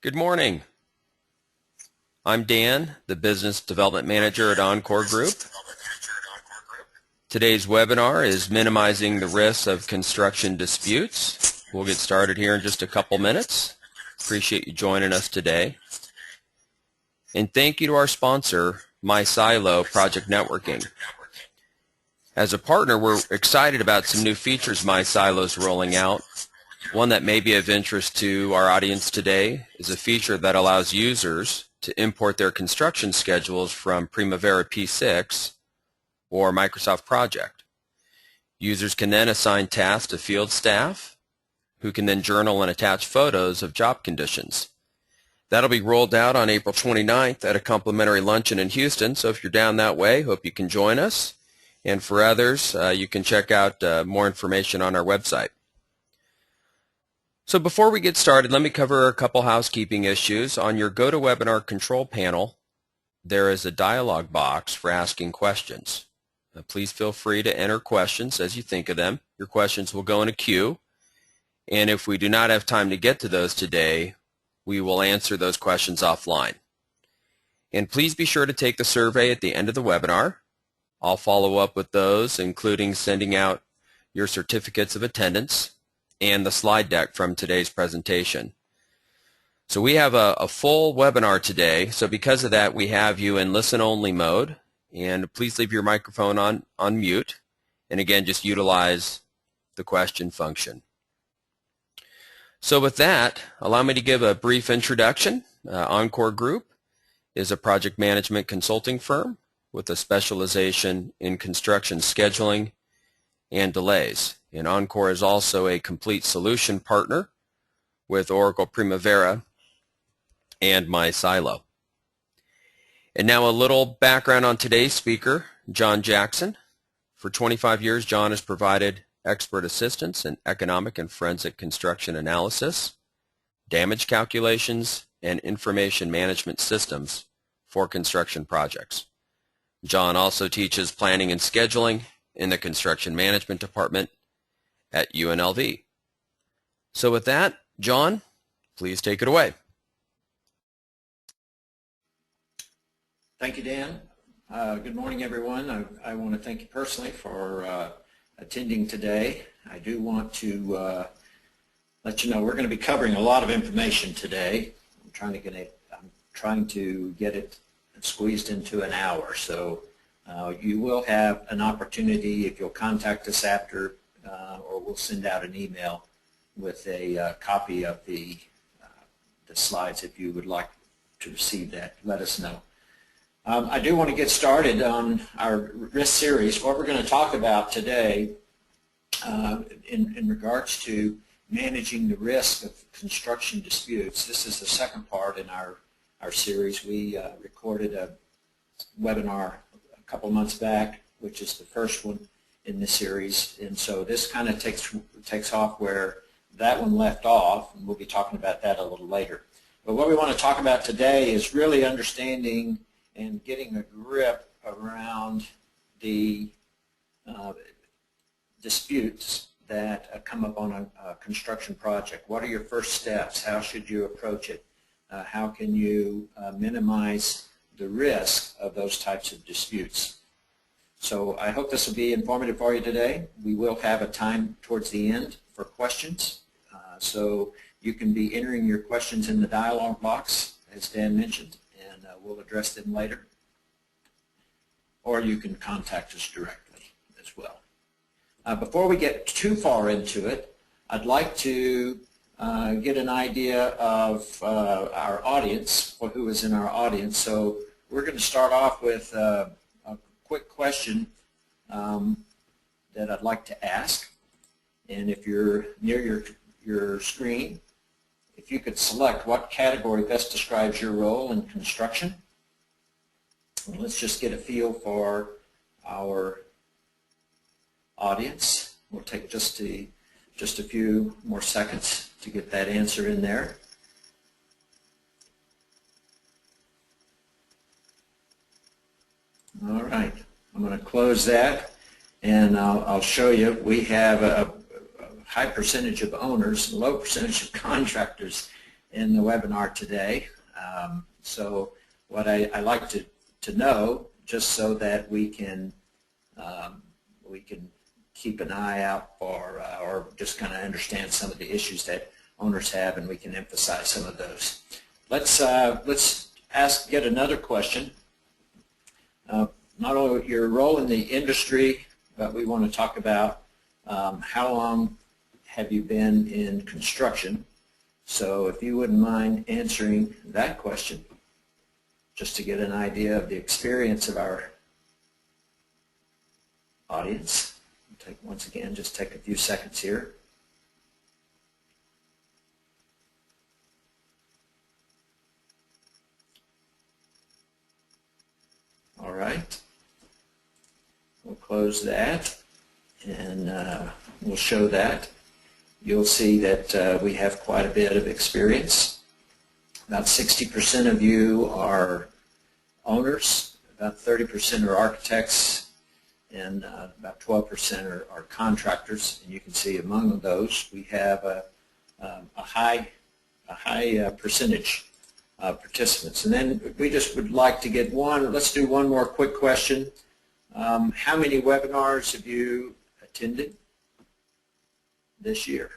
Good morning. I'm Dan, the Business Development Manager at Encore Group. Today's webinar is Minimizing the Risks of Construction Disputes. We'll get started here in just a couple minutes. Appreciate you joining us today. And thank you to our sponsor, MySilo Project Networking. As a partner, we're excited about some new features MySilo is rolling out. One that may be of interest to our audience today is a feature that allows users to import their construction schedules from Primavera P6 or Microsoft Project. Users can then assign tasks to field staff, who can then journal and attach photos of job conditions. That'll be rolled out on April 29th at a complimentary luncheon in Houston, so if you're down that way, hope you can join us. And for others, you can check out more information on our website. So before we get started, let me cover a couple housekeeping issues. On your GoToWebinar control panel, there is a dialog box for asking questions. Please feel free to enter questions as you think of them. Your questions will go in a queue, and if we do not have time to get to those today, we will answer those questions offline. And please be sure to take the survey at the end of the webinar. I'll follow up with those, including sending out your certificates of attendance and the slide deck from today's presentation. So we have a full webinar today, so because of that we have you in listen-only mode, and please leave your microphone on mute, and again just utilize the question function. So with that, allow me to give a brief introduction. Encore Group is a project management consulting firm with a specialization in construction scheduling and delays. And Encore is also a complete solution partner with Oracle Primavera and MySilo. And now a little background on today's speaker, John Jackson. For 25 years, John has provided expert assistance in economic and forensic construction analysis, damage calculations, and information management systems for construction projects. John also teaches planning and scheduling in the construction management department at UNLV. So with that, John, please take it away. Thank you, Dan. Good morning, everyone. I want to thank you personally for attending today. I do want to let you know we're going to be covering a lot of information today. I'm trying to get it squeezed into an hour. So you will have an opportunity if you'll contact us after, or we'll send out an email with a copy of the slides if you would like to receive that. Let us know. I do want to get started on our risk series. What we're going to talk about today in regards to managing the risk of construction disputes. This is the second part in our series. We recorded a webinar a couple months back, which is the first one in this series, and so this kind of takes off where that one left off, and we'll be talking about that a little later. But what we want to talk about today is really understanding and getting a grip around the disputes that come up on a construction project. What are your first steps? How should you approach it? How can you minimize the risk of those types of disputes? So I hope this will be informative for you today. We will have a time towards the end for questions. So you can be entering your questions in the dialog box, as Dan mentioned, and we'll address them later. Or you can contact us directly as well. Before we get too far into it, I'd like to get an idea of our audience, or who is in our audience. So we're going to start off with a quick question that I'd like to ask. And if you're near your screen, if you could select what category best describes your role in construction. And let's just get a feel for our audience. We'll take just a few more seconds to get that answer in there. All right, I'm going to close that, and I'll show you. We have a high percentage of owners, a low percentage of contractors, in the webinar today. So what I like to know, just so that we can keep an eye out for or just kind of understand some of the issues that owners have, and we can emphasize some of those. Let's get another question. Not only your role in the industry, but we want to talk about how long have you been in construction. So if you wouldn't mind answering that question, just to get an idea of the experience of our audience. Once again, just take a few seconds here. All right. We'll close that, and we'll show that. You'll see that we have quite a bit of experience. About 60% of you are owners, about 30% are architects, and about 12% are contractors. And you can see among those we have a high percentage of participants. And then we just would like to get let's do one more quick question. How many webinars have you attended this year?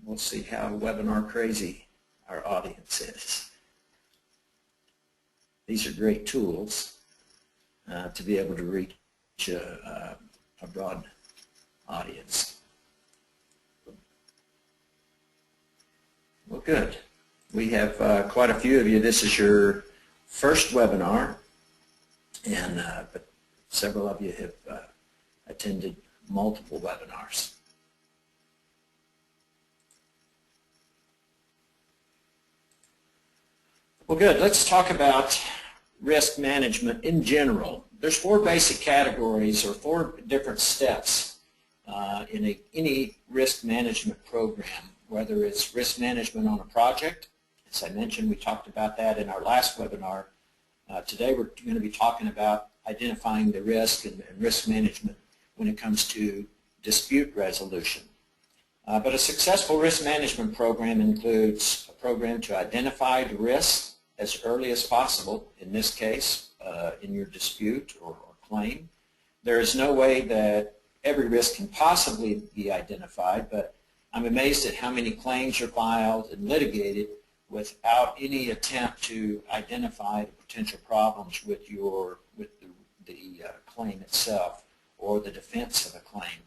We'll see how webinar crazy our audience is. These are great tools to be able to reach a broad audience. Well, good. We have quite a few of you. This is your first webinar, and but several of you have attended multiple webinars. Well, good. Let's talk about risk management in general. There's 4 basic categories or 4 different steps in any risk management program, whether it's risk management on a project. As I mentioned, we talked about that in our last webinar. Today we're going to be talking about identifying the risk and risk management when it comes to dispute resolution. But a successful risk management program includes a program to identify the risk as early as possible, in this case, in your dispute or claim. There is no way that every risk can possibly be identified, but I'm amazed at how many claims are filed and litigated without any attempt to identify the potential problems with the claim itself or the defense of a claim.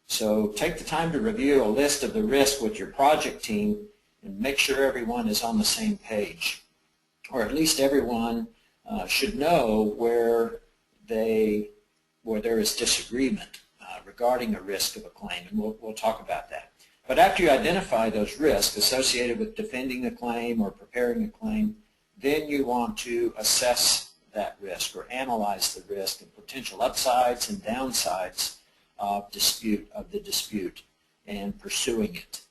So take the time to review a list of the risks with your project team and make sure everyone is on the same page, or at least everyone should know where there is disagreement regarding a risk of a claim, and we'll talk about that. But after you identify those risks associated with defending a claim or preparing a claim, then you want to assess that risk or analyze the risk and potential upsides and downsides of the dispute and pursuing it.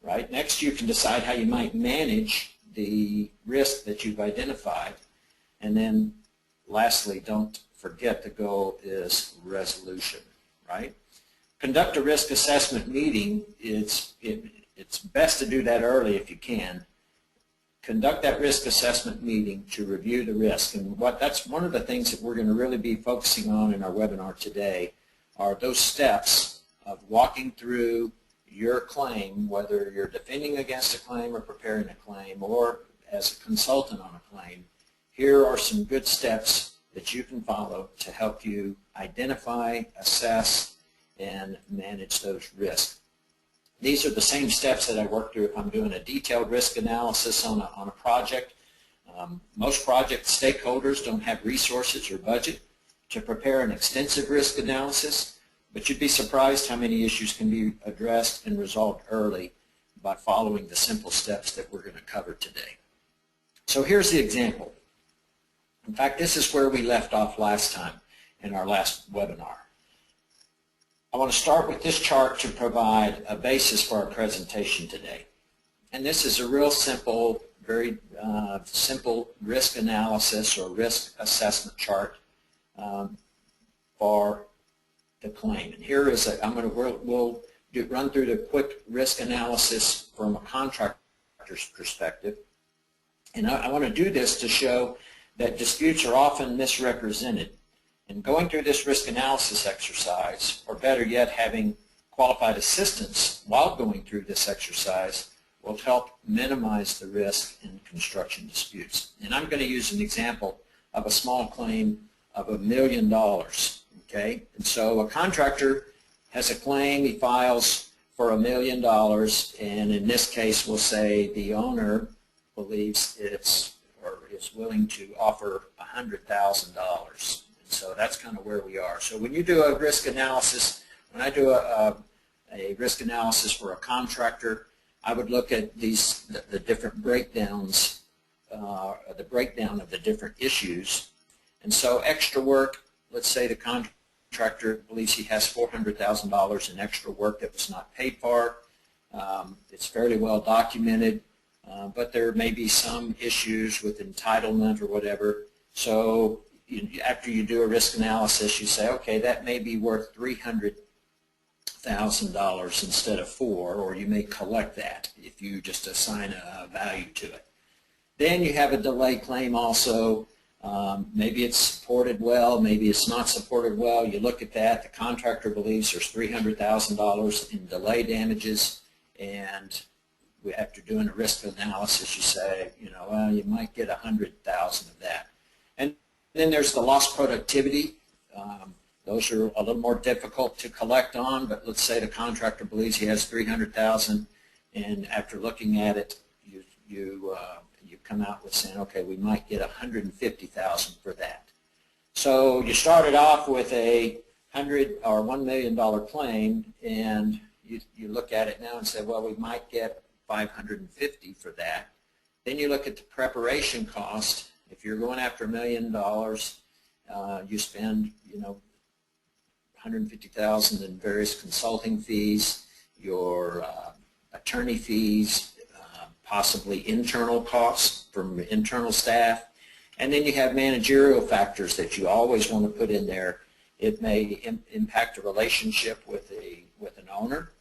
Right? Next, you can decide how you might manage the risk that you've identified. And then lastly, don't forget the goal is resolution, right? Conduct a risk assessment meeting. It's best to do that early if you can. Conduct that risk assessment meeting to review the risk. And that's one of the things that we're going to really be focusing on in our webinar today are those steps of walking through your claim, whether you're defending against a claim or preparing a claim or as a consultant on a claim. Here are some good steps that you can follow to help you identify, assess, and manage those risks. These are the same steps that I work through if I'm doing a detailed risk analysis on a project. Most project stakeholders don't have resources or budget to prepare an extensive risk analysis, but you'd be surprised how many issues can be addressed and resolved early by following the simple steps that we're going to cover today. So here's the example. In fact, this is where we left off last time in our last webinar. I want to start with this chart to provide a basis for our presentation today. And this is a real simple, very simple risk analysis or risk assessment chart for the claim. And here is we'll run through the quick risk analysis from a contractor's perspective. And I want to do this to show that disputes are often misrepresented. And going through this risk analysis exercise, or better yet, having qualified assistance while going through this exercise, will help minimize the risk in construction disputes. And I'm going to use an example of a small claim of $1 million. Okay? And so a contractor has a claim, he files for $1 million, and in this case we'll say the owner believes it's or is willing to offer $100,000. So that's kind of where we are. So when you do a risk analysis, when I do a risk analysis for a contractor, I would look at the different breakdowns, the breakdown of the different issues. And so extra work, let's say the contractor believes he has $400,000 in extra work that was not paid for. It's fairly well documented, but there may be some issues with entitlement or whatever. So after you do a risk analysis, you say, okay, that may be worth $300,000 instead of $4, or you may collect that if you just assign a value to it. Then you have a delay claim also. Maybe it's supported well, maybe it's not supported well. You look at that. The contractor believes there's $300,000 in delay damages, and after doing a risk analysis, you say, well, you might get $100,000 of that. And then there's the lost productivity. Those are a little more difficult to collect on, but let's say the contractor believes he has $300,000, and after looking at it, you come out with saying, okay, we might get $150,000 for that. So you started off with a $1 million claim, and you look at it now and say, well, we might get $550,000 for that. Then you look at the preparation cost. If you're going after $1 million, you spend, $150,000 in various consulting fees, your attorney fees, possibly internal costs from internal staff, and then you have managerial factors that you always want to put in there. It may impact a relationship with an owner.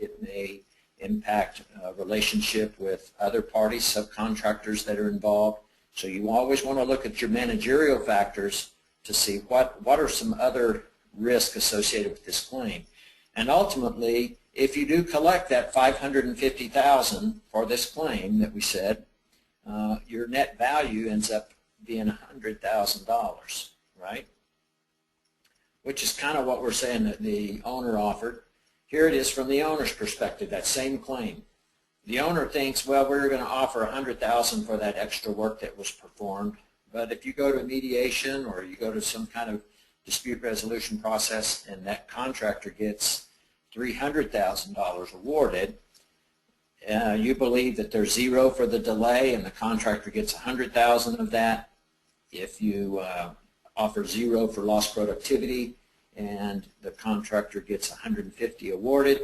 It may impact a relationship with other parties, subcontractors that are involved. So you always want to look at your managerial factors to see what are some other risks associated with this claim. And ultimately, if you do collect that $550,000 for this claim that we said, your net value ends up being $100,000, right? Which is kind of what we're saying that the owner offered. Here it is from the owner's perspective, that same claim. The owner thinks, well, we're going to offer $100,000 for that extra work that was performed. But if you go to mediation or you go to some kind of dispute resolution process and that contractor gets $300,000 awarded, you believe that there's zero for the delay and the contractor gets $100,000 of that. If you offer zero for lost productivity and the contractor gets $150,000 awarded,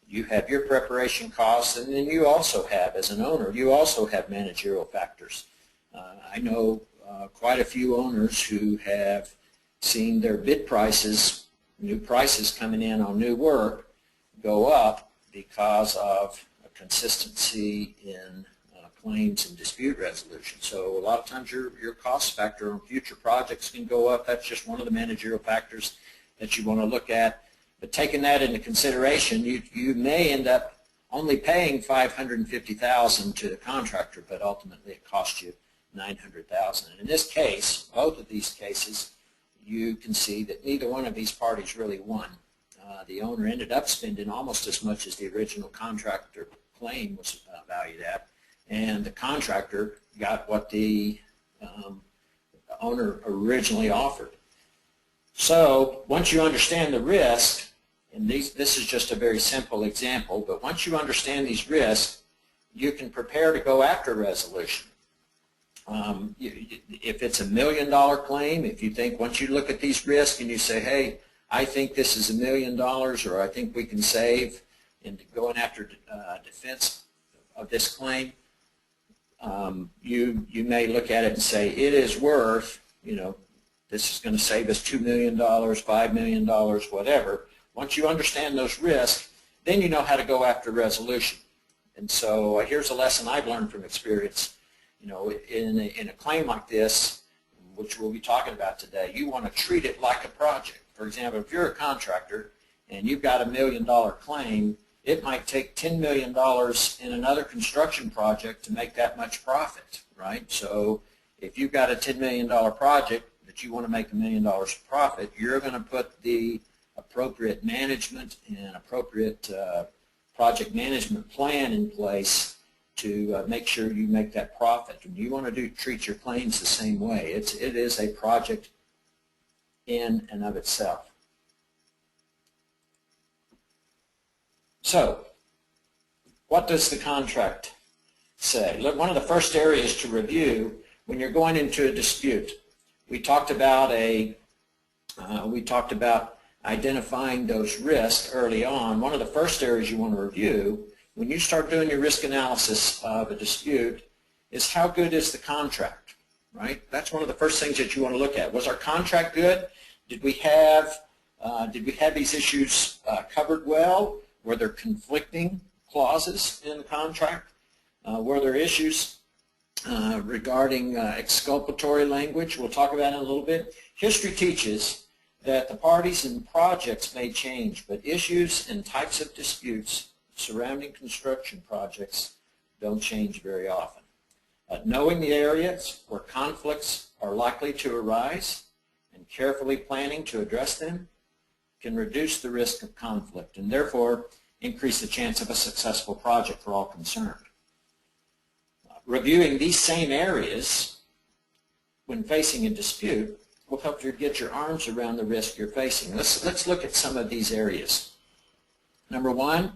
you have your preparation costs, and then you also have, as an owner, you also have managerial factors. I know quite a few owners who have seen their bid prices, new prices coming in on new work, go up because of a consistency in claims and dispute resolution. So a lot of times your cost factor on future projects can go up. That's just one of the managerial factors that you want to look at. But taking that into consideration, you may end up only paying $550,000 to the contractor, but ultimately it costs you $900,000. And in this case, both of these cases, you can see that neither one of these parties really won. The owner ended up spending almost as much as the original contractor claim was valued at, and the contractor got what the owner originally offered. So once you understand the risk, and this is just a very simple example, but once you understand these risks, you can prepare to go after resolution. If it's $1 million claim, if you think once you look at these risks and you say, hey, I think this is $1 million, or I think we can save in going after defense of this claim, you may look at it and say it is worth, this is going to save us $2 million, $5 million, whatever. Once you understand those risks, then you know how to go after resolution. And so here's a lesson I've learned from experience. You know, in a claim like this, which we'll be talking about today, you want to treat it like a project. For example, if you're a contractor and you've got $1 million claim, it might take $10 million in another construction project to make that much profit, right? So if you've got a $10 million project that you want to make $1 million profit, you're going to put the appropriate management and appropriate project management plan in place to make sure you make that profit. And you want to treat your claims the same way. It is a project in and of itself. So, what does the contract say? Look, one of the first areas to review when you're going into a dispute, we talked about identifying those risks early on. One of the first areas you want to review when you start doing your risk analysis of a dispute is how good is the contract, right? That's one of the first things that you want to look at. Was our contract good? Did we have these issues covered well? Were there conflicting clauses in the contract? Were there issues regarding exculpatory language? We'll talk about it in a little bit. History teaches that the parties and projects may change, but issues and types of disputes surrounding construction projects don't change very often. Knowing the areas where conflicts are likely to arise and carefully planning to address them can reduce the risk of conflict and therefore increase the chance of a successful project for all concerned. Reviewing these same areas when facing a dispute will help you get your arms around the risk you're facing. Let's look at some of these areas. Number one,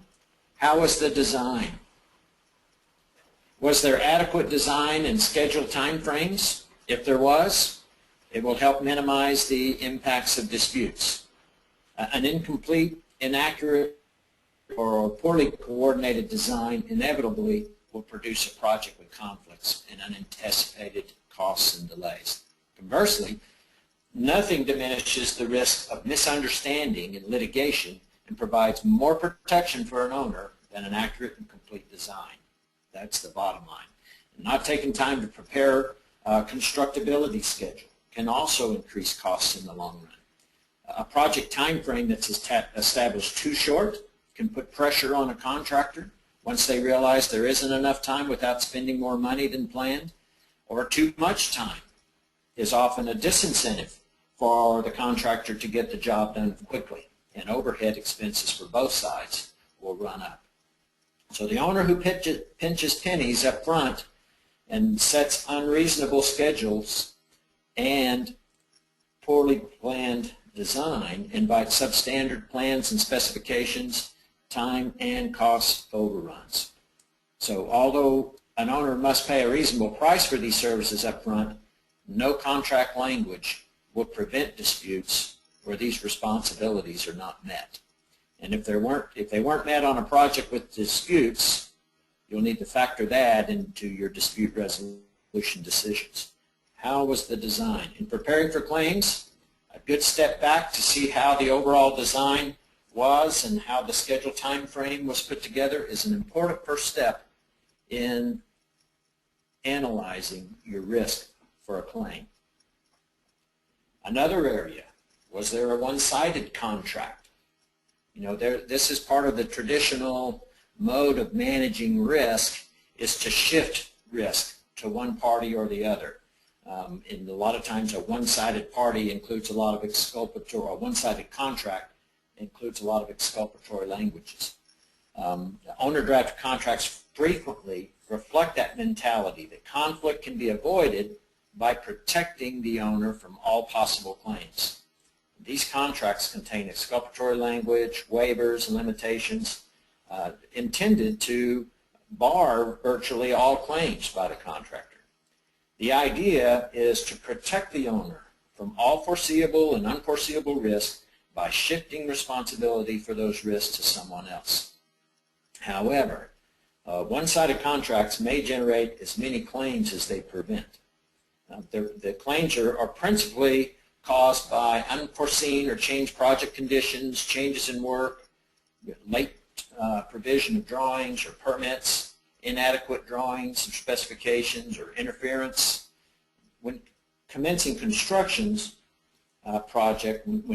how was the design? Was there adequate design and scheduled time frames? If there was, it will help minimize the impacts of disputes. An incomplete, inaccurate, or poorly coordinated design inevitably will produce a project with conflicts and unanticipated costs and delays. Conversely, nothing diminishes the risk of misunderstanding and litigation and provides more protection for an owner than an accurate and complete design. That's the bottom line. And not taking time to prepare a constructability schedule can also increase costs in the long run. A project time frame that's established too short can put pressure on a contractor once they realize there isn't enough time without spending more money than planned, or too much time is often a disincentive for the contractor to get the job done quickly, and overhead expenses for both sides will run up. So the owner who pinches pennies up front and sets unreasonable schedules and poorly planned design invites substandard plans and specifications, time and cost overruns. So although an owner must pay a reasonable price for these services up front, no contract language will prevent disputes where these responsibilities are not met. And if they weren't met on a project with disputes, you'll need to factor that into your dispute resolution decisions. How was the design? In preparing for claims, a good step back to see how the overall design was and how the schedule time frame was put together is an important first step in analyzing your risk for a claim. Another area, was there a one-sided contract? You know, this is part of the traditional mode of managing risk, is to shift risk to one party or the other. And a lot of times a one-sided party includes a lot of exculpatory, or a one-sided contract includes a lot of exculpatory languages. Owner-drafted contracts frequently reflect that mentality that conflict can be avoided by protecting the owner from all possible claims. These contracts contain exculpatory language, waivers, and limitations intended to bar virtually all claims by the contractor. The idea is to protect the owner from all foreseeable and unforeseeable risks by shifting responsibility for those risks to someone else. However, one-sided contracts may generate as many claims as they prevent. The claims are principally caused by unforeseen or changed project conditions, changes in work, late provision of drawings or permits, inadequate drawings or specifications, or interference. When commencing when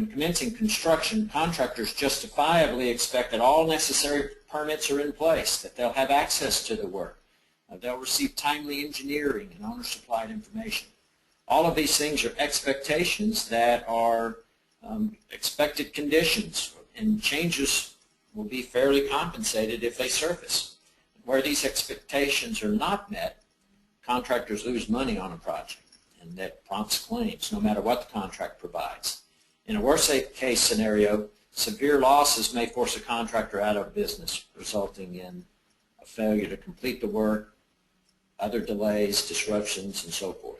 commencing construction, contractors justifiably expect that all necessary permits are in place, that they'll have access to the work, they'll receive timely engineering and owner-supplied information. All of these things are expectations that are expected conditions, and changes will be fairly compensated if they surface. Where these expectations are not met, contractors lose money on a project, and that prompts claims no matter what the contract provides. In a worst-case scenario, severe losses may force a contractor out of business, resulting in a failure to complete the work, other delays, disruptions, and so forth.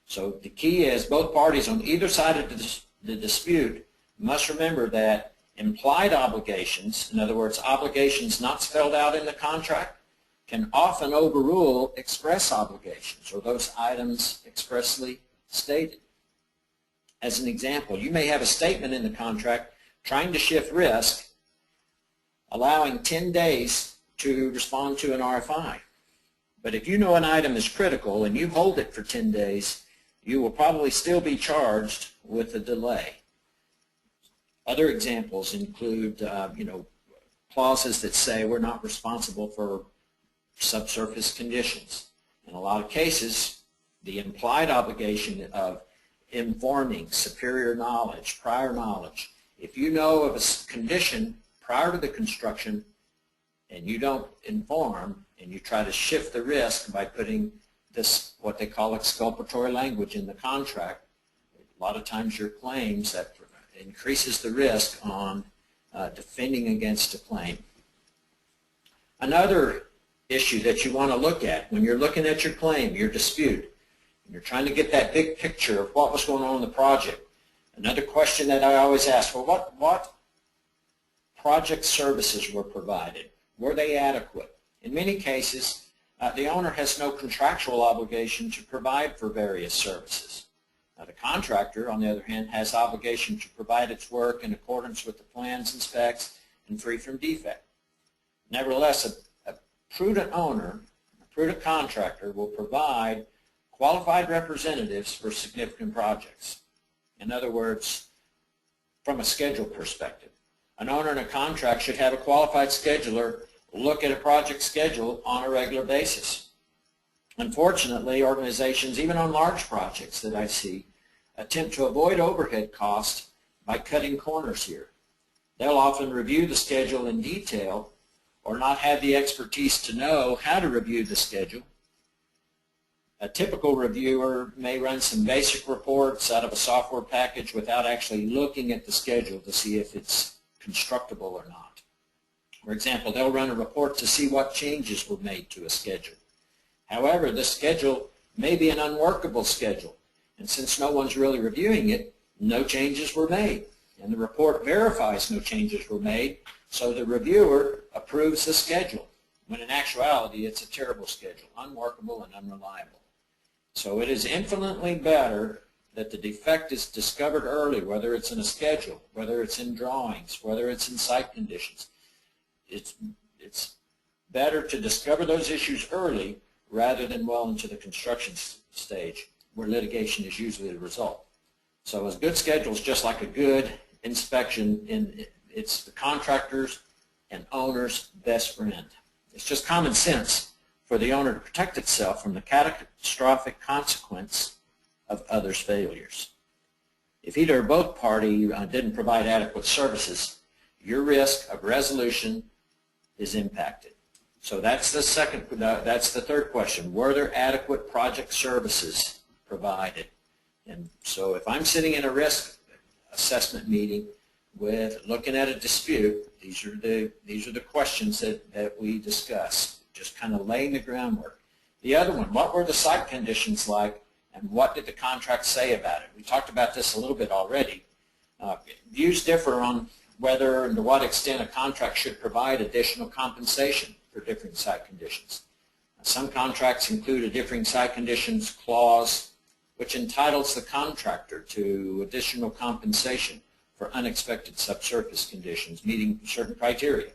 So the key is both parties on either side of the dispute must remember that implied obligations, in other words, obligations not spelled out in the contract, can often overrule express obligations, or those items expressly stated. As an example, you may have a statement in the contract trying to shift risk, allowing 10 days to respond to an RFI. But if you know an item is critical and you hold it for 10 days, you will probably still be charged with a delay. Other examples include clauses that say we're not responsible for subsurface conditions. In a lot of cases, the implied obligation of informing superior knowledge, prior knowledge. If you know of a condition prior to the construction and you don't inform and you try to shift the risk by putting this, what they call exculpatory language in the contract, a lot of times your claims that increases the risk on defending against a claim. Another issue that you want to look at when you're looking at your claim, your dispute, and you're trying to get that big picture of what was going on in the project. Another question that I always ask, well, what project services were provided? Were they adequate? In many cases, the owner has no contractual obligation to provide for various services. Now, the contractor, on the other hand, has obligation to provide its work in accordance with the plans and specs and free from defect. Nevertheless, a prudent owner, a prudent contractor will provide qualified representatives for significant projects. In other words, from a schedule perspective, an owner in a contract should have a qualified scheduler look at a project schedule on a regular basis. Unfortunately, organizations, even on large projects that I see, attempt to avoid overhead costs by cutting corners here. They'll often review the schedule in detail or not have the expertise to know how to review the schedule. A typical reviewer may run some basic reports out of a software package without actually looking at the schedule to see if it's constructible or not. For example, they'll run a report to see what changes were made to a schedule. However, the schedule may be an unworkable schedule, and since no one's really reviewing it, no changes were made. And the report verifies no changes were made, so the reviewer approves the schedule, when in actuality it's a terrible schedule, unworkable and unreliable. So it is infinitely better that the defect is discovered early, whether it's in a schedule, whether it's in drawings, whether it's in site conditions. It's better to discover those issues early rather than well into the construction stage, where litigation is usually the result. So a good schedule is just like a good inspection, it's the contractor's and owner's best friend. It's just common sense for the owner to protect itself from the catastrophic consequence of others' failures. If either or both party didn't provide adequate services, your risk of resolution is impacted. So that's the third question. Were there adequate project services provided? And so if I'm sitting in a risk assessment meeting with looking at a dispute, these are the questions that we discuss, just kind of laying the groundwork. The other one, what were the site conditions like, and what did the contract say about it? We talked about this a little bit already. Views differ on whether and to what extent a contract should provide additional compensation for differing site conditions. Some contracts include a differing site conditions clause which entitles the contractor to additional compensation for unexpected subsurface conditions meeting certain criteria.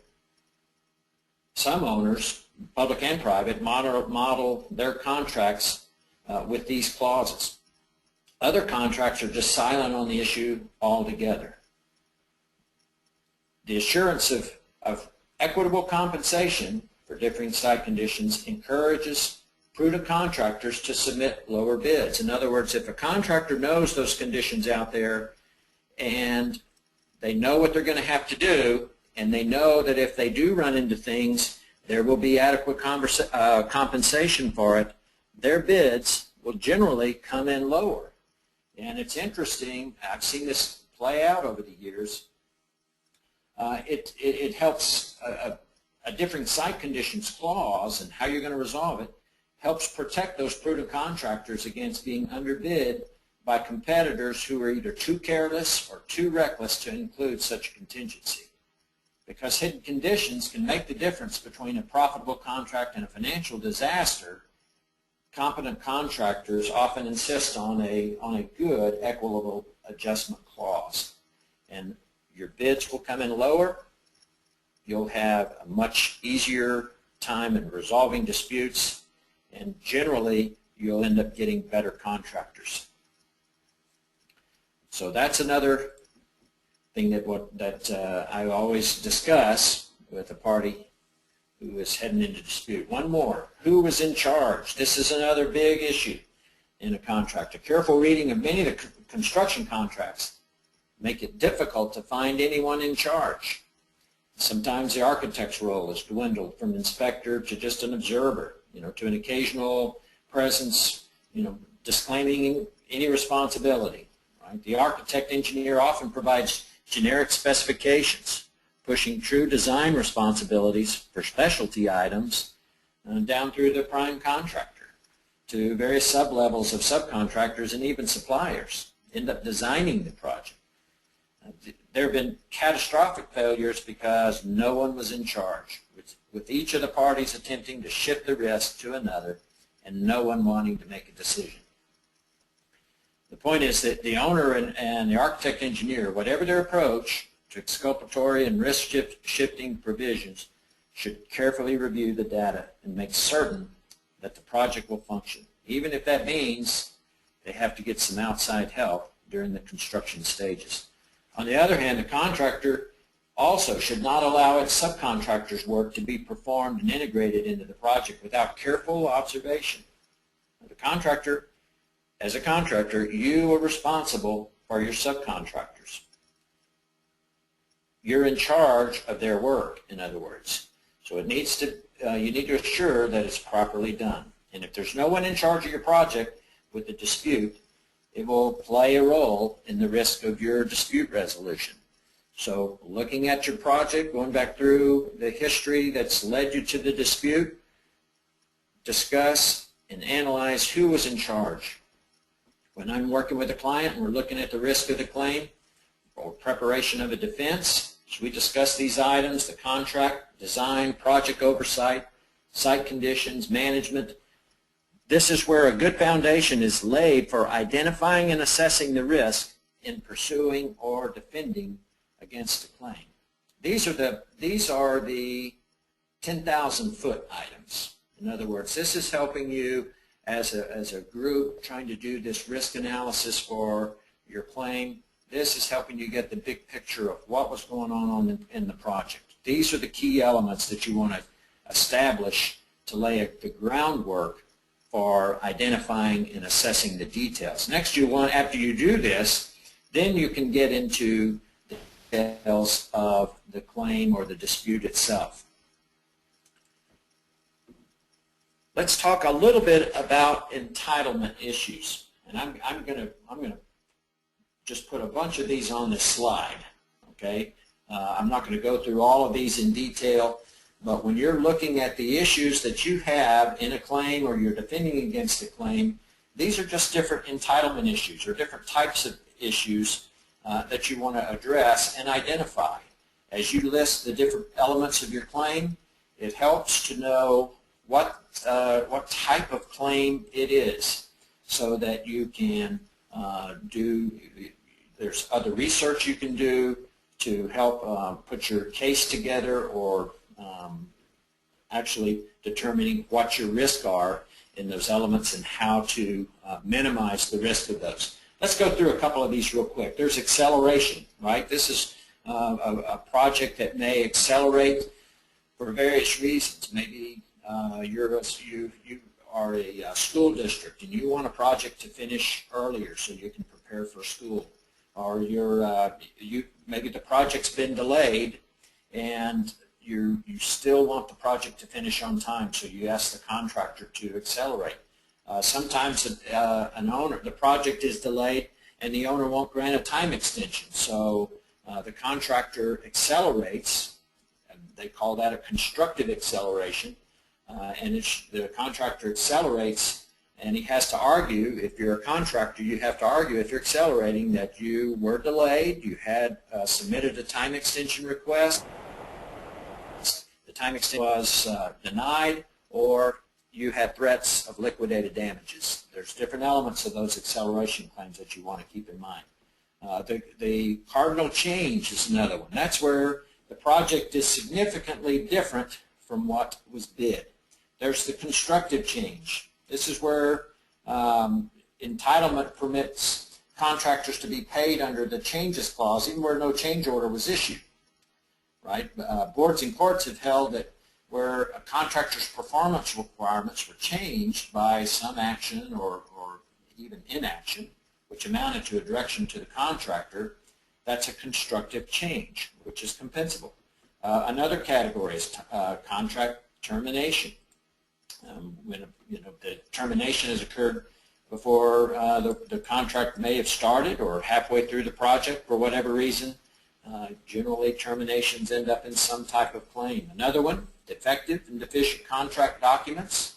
some owners, public and private, model their contracts with these clauses. Other contracts are just silent on the issue altogether. The assurance of equitable compensation for differing site conditions encourages prudent contractors to submit lower bids. In other words, if a contractor knows those conditions out there and they know what they're going to have to do, and they know that if they do run into things, there will be adequate compensation for it, their bids will generally come in lower. And it's interesting, I've seen this play out over the years. It helps a different site conditions clause and how you're going to resolve it helps protect those prudent contractors against being underbid by competitors who are either too careless or too reckless to include such a contingency. Because hidden conditions can make the difference between a profitable contract and a financial disaster, competent contractors often insist on a good, equitable adjustment clause. And your bids will come in lower. You'll have a much easier time in resolving disputes, and generally you'll end up getting better contractors. So that's another thing that I always discuss with a party who is heading into dispute. One more, who was in charge? This is another big issue in a contract. A careful reading of many of the construction contracts make it difficult to find anyone in charge. Sometimes the architect's role is dwindled from inspector to just an observer, to an occasional presence, disclaiming any responsibility. Right? The architect engineer often provides generic specifications, pushing true design responsibilities for specialty items down through the prime contractor to various sub-levels of subcontractors and even suppliers end up designing the project. There have been catastrophic failures because no one was in charge, with each of the parties attempting to shift the risk to another and no one wanting to make a decision. The point is that the owner and the architect engineer, whatever their approach to exculpatory and risk-shifting provisions, should carefully review the data and make certain that the project will function, even if that means they have to get some outside help during the construction stages. On the other hand, the contractor also should not allow its subcontractors' work to be performed and integrated into the project without careful observation. The contractor, as a contractor, you are responsible for your subcontractors. You're in charge of their work, in other words. So it needs to, you need to assure that it's properly done. And if there's no one in charge of your project with the dispute, it will play a role in the risk of your dispute resolution. So looking at your project, going back through the history that's led you to the dispute, discuss and analyze who was in charge. When I'm working with a client and we're looking at the risk of the claim or preparation of a defense, so we discuss these items: the contract, design, project oversight, site conditions, management. This is where a good foundation is laid for identifying and assessing the risk in pursuing or defending against a claim. These are the 10,000-foot items. In other words, this is helping you as a group trying to do this risk analysis for your claim. This is helping you get the big picture of what was going on in the project. These are the key elements that you want to establish to lay the groundwork for identifying and assessing the details. Next, after you do this, then you can get into the details of the claim or the dispute itself. Let's talk a little bit about entitlement issues, and I'm going to just put a bunch of these on this slide. Okay, I'm not going to go through all of these in detail. But when you're looking at the issues that you have in a claim or you're defending against a claim, these are just different entitlement issues or different types of issues that you want to address and identify. As you list the different elements of your claim, it helps to know what type of claim it is so that you can there's other research you can do to help put your case together or actually determining what your risks are in those elements and how to minimize the risk of those. Let's go through a couple of these real quick. There's acceleration, right? This is a project that may accelerate for various reasons. Maybe you are a school district and you want a project to finish earlier so you can prepare for school. Or maybe the project's been delayed and you still want the project to finish on time, so you ask the contractor to accelerate. Sometimes the project is delayed and the owner won't grant a time extension, so the contractor accelerates. They call that a constructive acceleration, and the contractor accelerates, and he has to argue. If you're a contractor, you have to argue if you're accelerating that you were delayed, you had submitted a time extension request, the time extension was denied, or you had threats of liquidated damages. There's different elements of those acceleration claims that you want to keep in mind. The cardinal change is another one. That's where the project is significantly different from what was bid. There's the constructive change. This is where entitlement permits contractors to be paid under the changes clause, even where no change order was issued. Right? Boards and courts have held that where a contractor's performance requirements were changed by some action or even inaction, which amounted to a direction to the contractor, that's a constructive change, which is compensable. Another category is contract termination. When the termination has occurred before the contract may have started or halfway through the project for whatever reason, generally terminations end up in some type of claim. Another one, defective and deficient contract documents.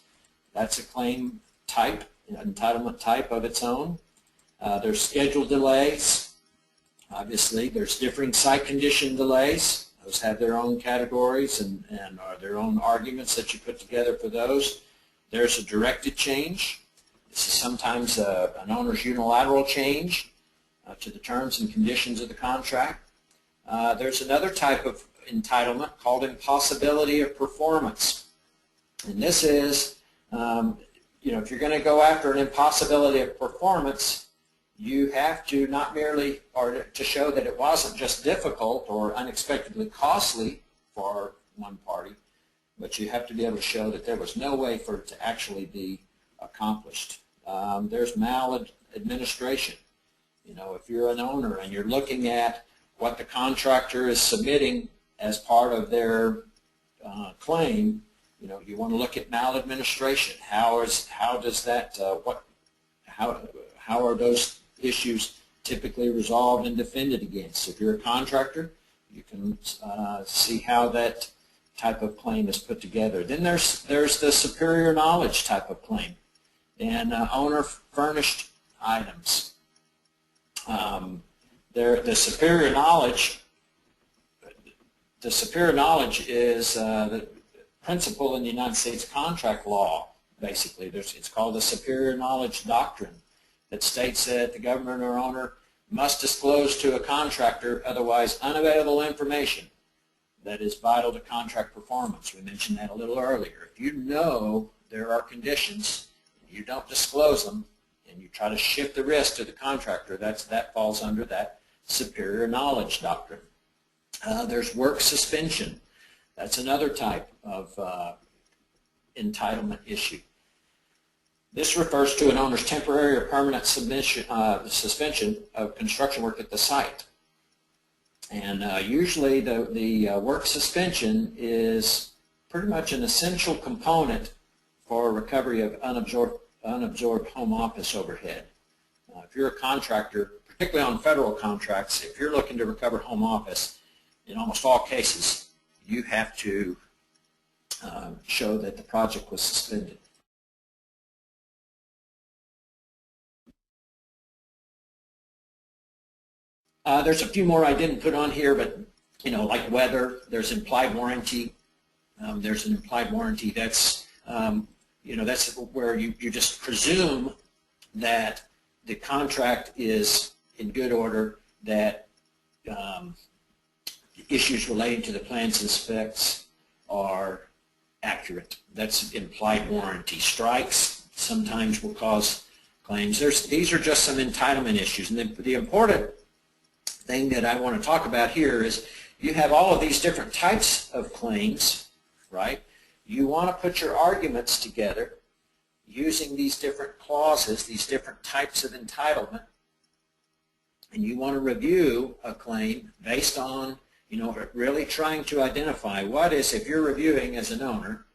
That's a claim type, an entitlement type of its own. There's schedule delays. Obviously, there's differing site condition delays. Those have their own categories and are their own arguments that you put together for those. There's a directed change. This is sometimes an owner's unilateral change to the terms and conditions of the contract. There's another type of entitlement called impossibility of performance. And this is, if you're going to go after an impossibility of performance, you have to not merely, or to show that it wasn't just difficult or unexpectedly costly for one party, but you have to be able to show that there was no way for it to actually be accomplished. There's maladministration. If you're an owner and you're looking at what the contractor is submitting as part of their claim, you want to look at maladministration. How are those issues typically resolved and defended against? If you're a contractor, you can see how that type of claim is put together. Then there's the superior knowledge type of claim and owner furnished items. The superior knowledge is the principle in the United States contract law. Basically, it's called the superior knowledge doctrine, that states that the government or owner must disclose to a contractor otherwise unavailable information that is vital to contract performance. We mentioned that a little earlier. If you know there are conditions, you don't disclose them, and you try to shift the risk to the contractor, that falls under that superior knowledge doctrine. There's work suspension. That's another type of entitlement issue. This refers to an owner's temporary or permanent suspension of construction work at the site. And usually the work suspension is pretty much an essential component for recovery of unabsorbed home office overhead. If you're a contractor, particularly on federal contracts, if you're looking to recover home office, in almost all cases, you have to show that the project was suspended. There's a few more I didn't put on here, but like weather, there's implied warranty. There's an implied warranty that's that's where you just presume that the contract is in good order, that issues relating to the plans and specs are accurate. That's implied warranty. Strikes sometimes will cause claims. These are just some entitlement issues. And the important thing that I want to talk about here is you have all of these different types of claims, right? You want to put your arguments together using these different clauses, these different types of entitlement, and you want to review a claim based on, really trying to identify what is, if you're reviewing as an owner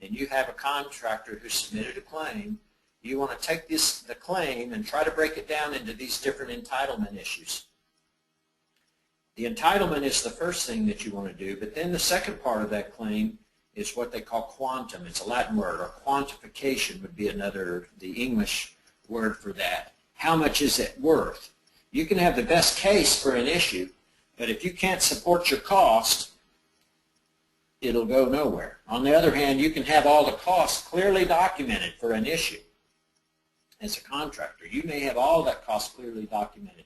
and you have a contractor who submitted a claim, you want to take the claim and try to break it down into these different entitlement issues. The entitlement is the first thing that you want to do, but then the second part of that claim is what they call quantum. It's a Latin word, or quantification would be the English word for that. How much is it worth? You can have the best case for an issue, but if you can't support your cost, it'll go nowhere. On the other hand, you can have all the costs clearly documented for an issue. As a contractor, you may have all that cost clearly documented.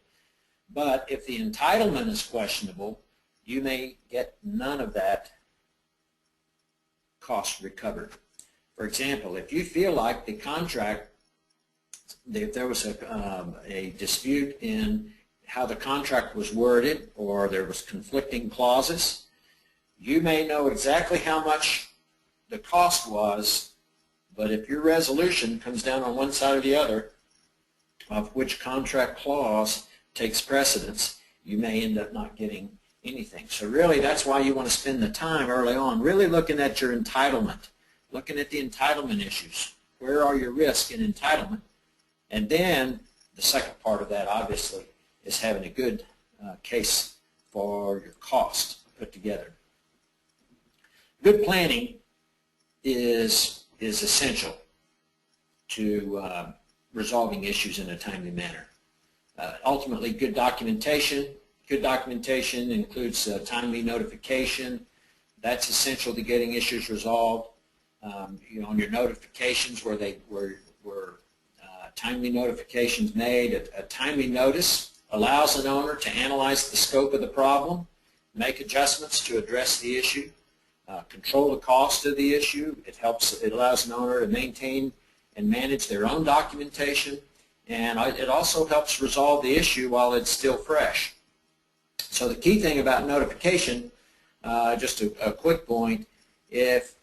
But if the entitlement is questionable, you may get none of that cost recovered. For example, if you feel like the contract, if there was a dispute in how the contract was worded, or there was conflicting clauses, you may know exactly how much the cost was, but if your resolution comes down on one side or the other of which contract clause takes precedence, you may end up not getting anything. So really, that's why you want to spend the time early on really looking at your entitlement, looking at the entitlement issues. Where are your risks in entitlement? And then the second part of that, obviously, is having a good case for your cost put together. Good planning is essential to resolving issues in a timely manner. Ultimately, good documentation. Good documentation includes timely notification. That's essential to getting issues resolved. On your notifications where timely notifications made, a timely notice allows an owner to analyze the scope of the problem, make adjustments to address the issue, control the cost of the issue. It allows an owner to maintain and manage their own documentation, and it also helps resolve the issue while it's still fresh. So the key thing about notification, just a quick point, if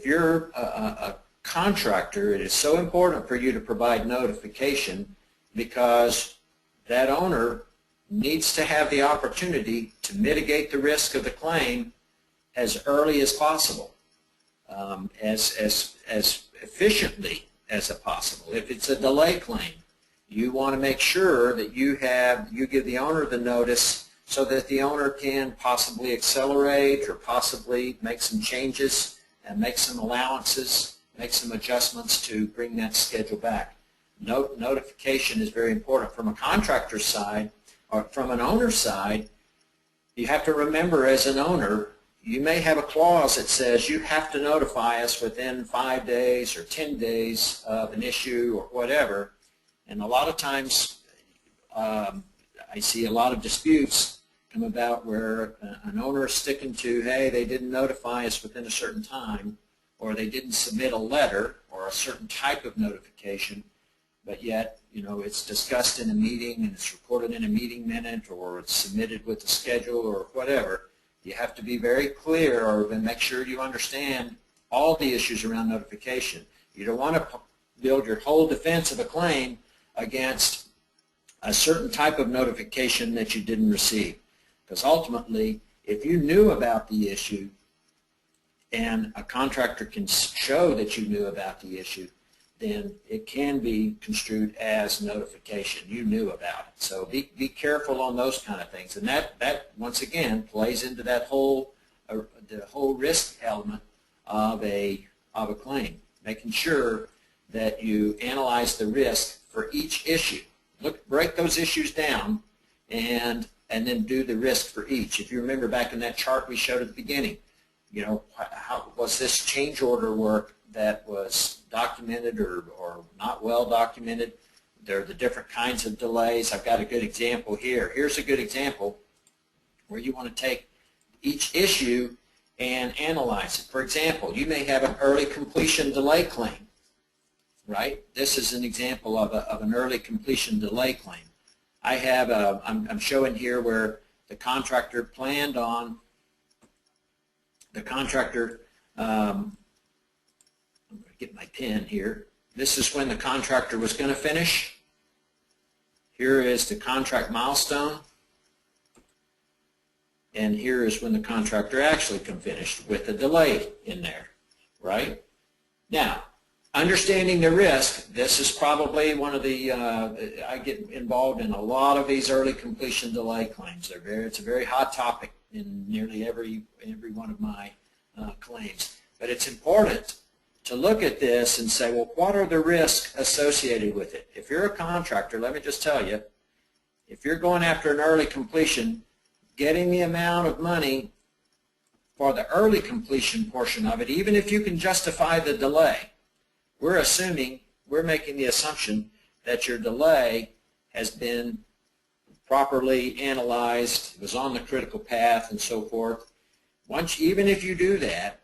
you're a contractor, it is so important for you to provide notification because that owner needs to have the opportunity to mitigate the risk of the claim as early as possible, as efficiently as possible. If it's a delay claim, you want to make sure that you give the owner the notice so that the owner can possibly accelerate or possibly make some changes and make some allowances, make some adjustments to bring that schedule back. Notification is very important. From a contractor's side or from an owner's side, you have to remember as an owner, you may have a clause that says you have to notify us within 5 days or 10 days of an issue or whatever. And a lot of times I see a lot of disputes come about where an owner is sticking to, hey, they didn't notify us within a certain time, or they didn't submit a letter or a certain type of notification, but yet, it's discussed in a meeting and it's recorded in a meeting minute or it's submitted with the schedule or whatever. You have to be very clear or make sure you understand all the issues around notification. You don't want to build your whole defense of a claim against a certain type of notification that you didn't receive. Because ultimately, if you knew about the issue and a contractor can show that you knew about the issue, then it can be construed as notification. You knew about it. So be careful on those kind of things. And that once again plays into that the whole risk element of a claim, making sure that you analyze the risk for each issue. Break those issues down and then do the risk for each. If you remember back in that chart we showed at the beginning, how was this change order work that was documented or not well documented? There are the different kinds of delays. I've got a good example here. Here's a good example where you want to take each issue and analyze it. For example, you may have an early completion delay claim, right? This is an example of an early completion delay claim. I have I'm showing here where the contractor planned on, I'm going to get my pen here. This is when the contractor was going to finish. Here is the contract milestone. And here is when the contractor actually finished with a delay in there, right? Now, understanding the risk, this is probably one of the, I get involved in a lot of these early completion delay claims. It's a very hot topic in nearly every one of my claims. But it's important to look at this and say, well, what are the risks associated with it? If you're a contractor, let me just tell you, if you're going after an early completion, getting the amount of money for the early completion portion of it, even if you can justify the delay, we're making the assumption that your delay has been properly analyzed, was on the critical path, and so forth. Even if you do that,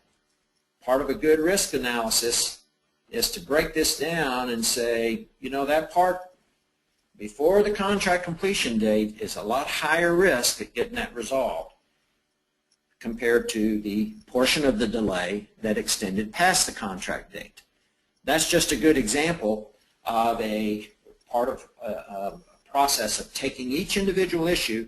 part of a good risk analysis is to break this down and say, you know, that part before the contract completion date is a lot higher risk at getting that resolved compared to the portion of the delay that extended past the contract date. That's just a good example of a part of a process of taking each individual issue,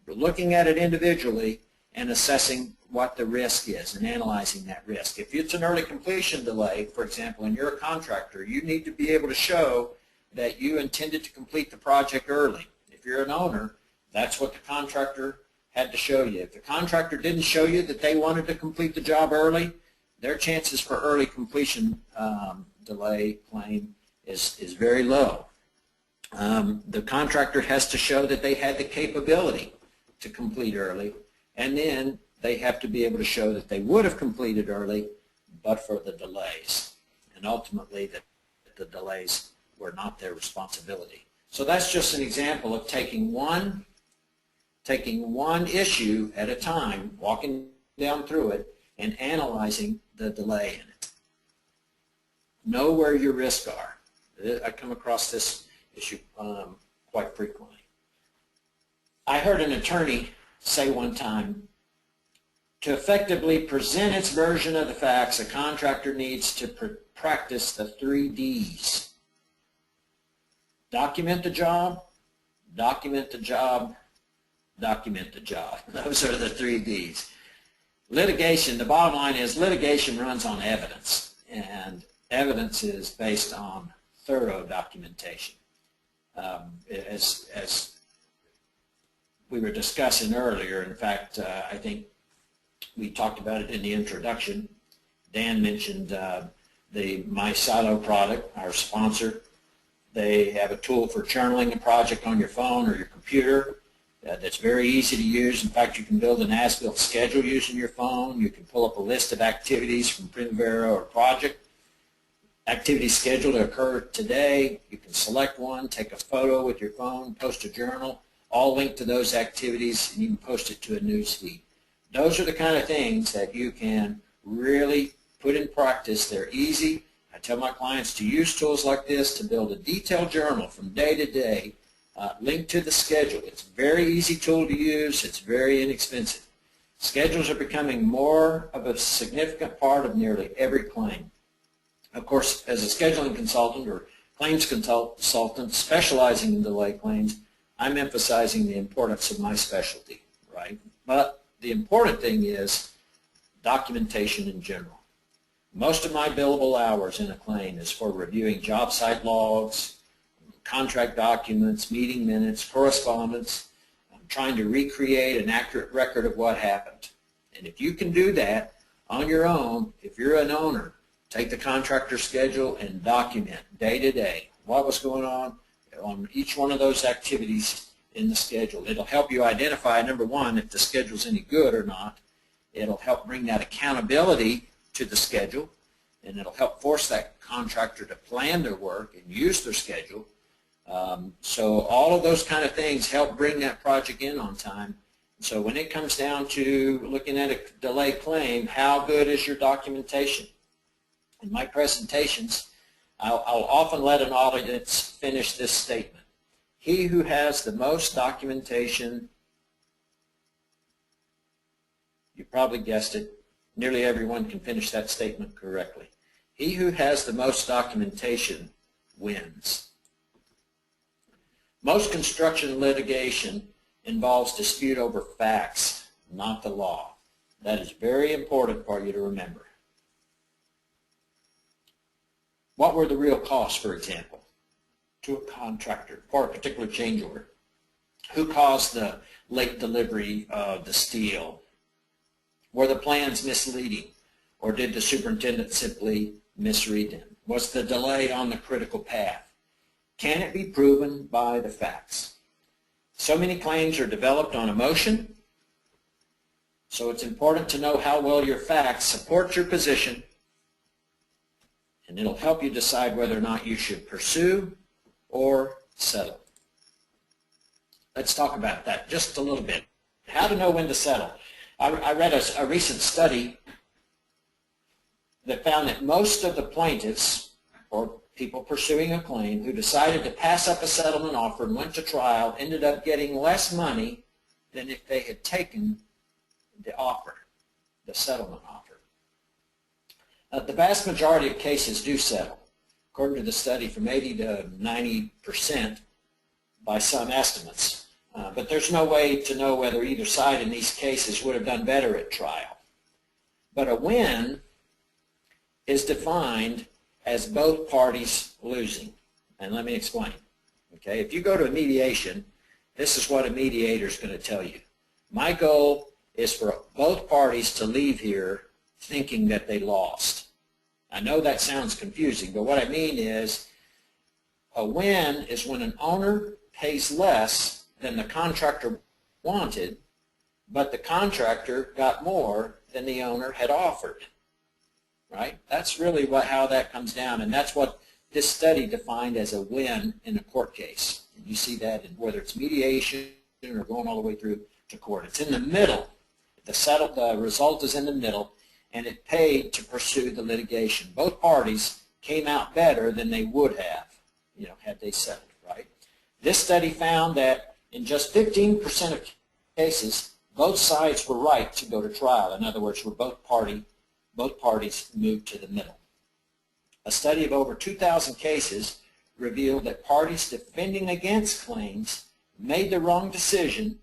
looking at it individually, and assessing what the risk is and analyzing that risk. If it's an early completion delay, for example, and you're a contractor, you need to be able to show that you intended to complete the project early. If you're an owner, that's what the contractor had to show you. If the contractor didn't show you that they wanted to complete the job early, their chances for early completion delay claim is very low. The contractor has to show that they had the capability to complete early, and then they have to be able to show that they would have completed early but for the delays, and ultimately that the delays were not their responsibility. So that's just an example of taking one issue at a time, walking down through it, and analyzing the delay in it. Know where your risks are. I come across this issue quite frequently. I heard an attorney say one time, to effectively present its version of the facts, a contractor needs to practice the 3 Ds. Document the job, document the job, document the job. Those are the 3 Ds. Litigation, the bottom line is litigation runs on evidence, and evidence is based on thorough documentation. As we were discussing earlier, in fact, I think we talked about it in the introduction. Dan mentioned the My Silo product, our sponsor. They have a tool for journaling a project on your phone or your computer that's very easy to use. In fact, you can build an as-built schedule using your phone. You can pull up a list of activities from Primavera or Project. Activities scheduled to occur today. You can select one, take a photo with your phone, post a journal, all linked to those activities, and you can post it to a news feed. Those are the kind of things that you can really put in practice. They're easy. I tell my clients to use tools like this to build a detailed journal from day to day, linked to the schedule. It's a very easy tool to use. It's very inexpensive. Schedules are becoming more of a significant part of nearly every claim. Of course, as a scheduling consultant or claims consultant specializing in delay claims, I'm emphasizing the importance of my specialty, right? But the important thing is documentation in general. Most of my billable hours in a claim is for reviewing job site logs, contract documents, meeting minutes, correspondence. I'm trying to recreate an accurate record of what happened. And if you can do that on your own, if you're an owner, take the contractor schedule and document day to day what was going on each one of those activities in the schedule. It'll help you identify, number one, if the schedule's any good or not. It'll help bring that accountability to the schedule, and it'll help force that contractor to plan their work and use their schedule. So all of those kind of things help bring that project in on time. So when it comes down to looking at a delay claim, how good is your documentation? In my presentations, I'll often let an audience finish this statement. He who has the most documentation, you probably guessed it, nearly everyone can finish that statement correctly. He who has the most documentation wins. Most construction litigation involves dispute over facts, not the law. That is very important for you to remember. What were the real costs, for example, to a contractor for a particular change order? Who caused the late delivery of the steel? Were the plans misleading, or did the superintendent simply misread them? Was the delay on the critical path? Can it be proven by the facts? So many claims are developed on emotion, so it's important to know how well your facts support your position, and it'll help you decide whether or not you should pursue or settle. Let's talk about that just a little bit. How to know when to settle. I read a recent study that found that most of the plaintiffs, or people pursuing a claim, who decided to pass up a settlement offer and went to trial ended up getting less money than if they had taken the offer, the settlement offer. The vast majority of cases do settle, according to the study, from 80 to 90% by some estimates. But there's no way to know whether either side in these cases would have done better at trial. But a win is defined as both parties losing. And let me explain. Okay, if you go to a mediation, this is what a mediator is going to tell you. My goal is for both parties to leave here thinking that they lost. I know that sounds confusing, but what I mean is a win is when an owner pays less than the contractor wanted, but the contractor got more than the owner had offered. Right? That's really how that comes down, and that's what this study defined as a win in a court case. And you see that in whether it's mediation or going all the way through to court. It's in the middle. The result is in the middle, and it paid to pursue the litigation. Both parties came out better than they would have, had they settled, right? This study found that in just 15% of cases, both sides were right to go to trial. In other words, both parties moved to the middle. A study of over 2,000 cases revealed that parties defending against claims made the wrong decision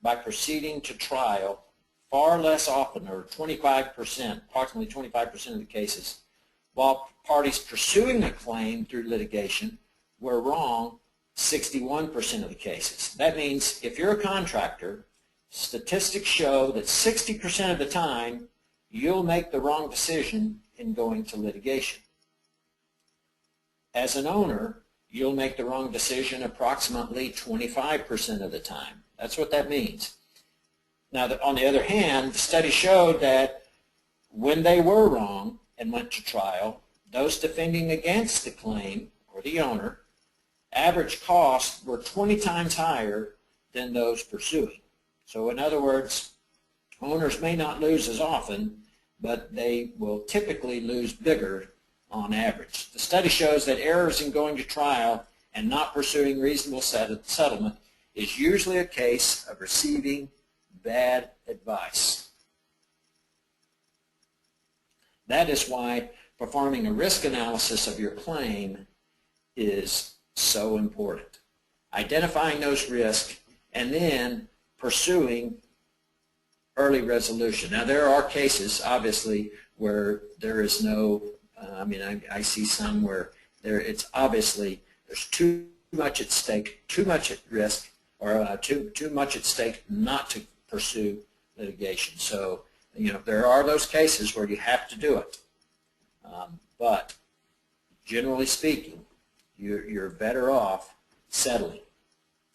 by proceeding to trial far less often, or 25%, approximately 25% of the cases, while parties pursuing a claim through litigation were wrong 61% of the cases. That means if you're a contractor, statistics show that 60% of the time you'll make the wrong decision in going to litigation. As an owner, you'll make the wrong decision approximately 25% of the time. That's what that means. Now, on the other hand, the study showed that when they were wrong and went to trial, those defending against the claim, or the owner, average costs were 20 times higher than those pursuing. So in other words, owners may not lose as often, but they will typically lose bigger on average. The study shows that errors in going to trial and not pursuing reasonable settlement is usually a case of receiving bad advice. That is why performing a risk analysis of your claim is so important. Identifying those risks and then pursuing early resolution. Now, there are cases, obviously, where there is no, I see some where it's obviously there's too much at stake, too much at risk, or too much at stake not to pursue litigation. So, there are those cases where you have to do it. But generally speaking, you're better off settling.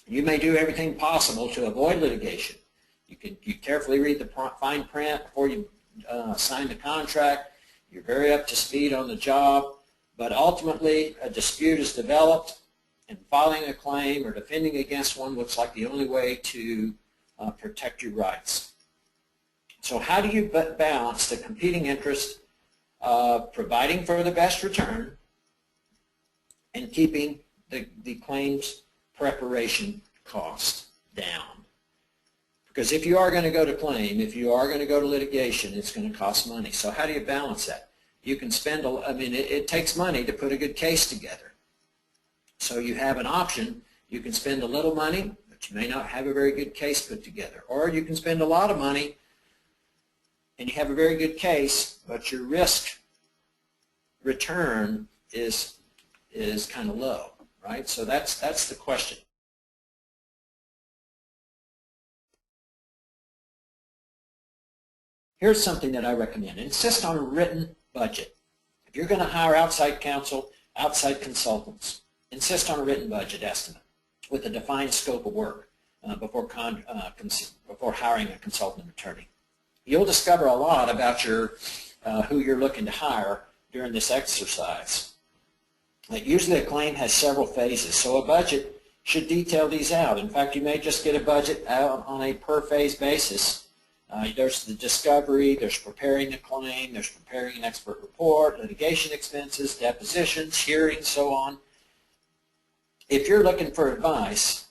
You may do everything possible to avoid litigation. You carefully read the fine print before you sign the contract. You're very up to speed on the job, but ultimately a dispute is developed, and filing a claim or defending against one looks like the only way to protect your rights. So how do you balance the competing interest of providing for the best return and keeping the claims preparation cost down? Because if you are going to go to claim, if you are going to go to litigation, it's going to cost money. So how do you balance that? You can spend, it takes money to put a good case together. So you have an option. You can spend a little money, but you may not have a very good case put together. Or you can spend a lot of money and you have a very good case, but your risk return is kind of low, right? So that's the question. Here's something that I recommend. Insist on a written budget. If you're going to hire outside counsel, outside consultants, insist on a written budget estimate with a defined scope of work before hiring a consultant attorney. You'll discover a lot about who you're looking to hire during this exercise. Usually a claim has several phases, so a budget should detail these out. In fact, you may just get a budget out on a per-phase basis. There's the discovery, there's preparing the claim, there's preparing an expert report, litigation expenses, depositions, hearings, so on. If you're looking for advice,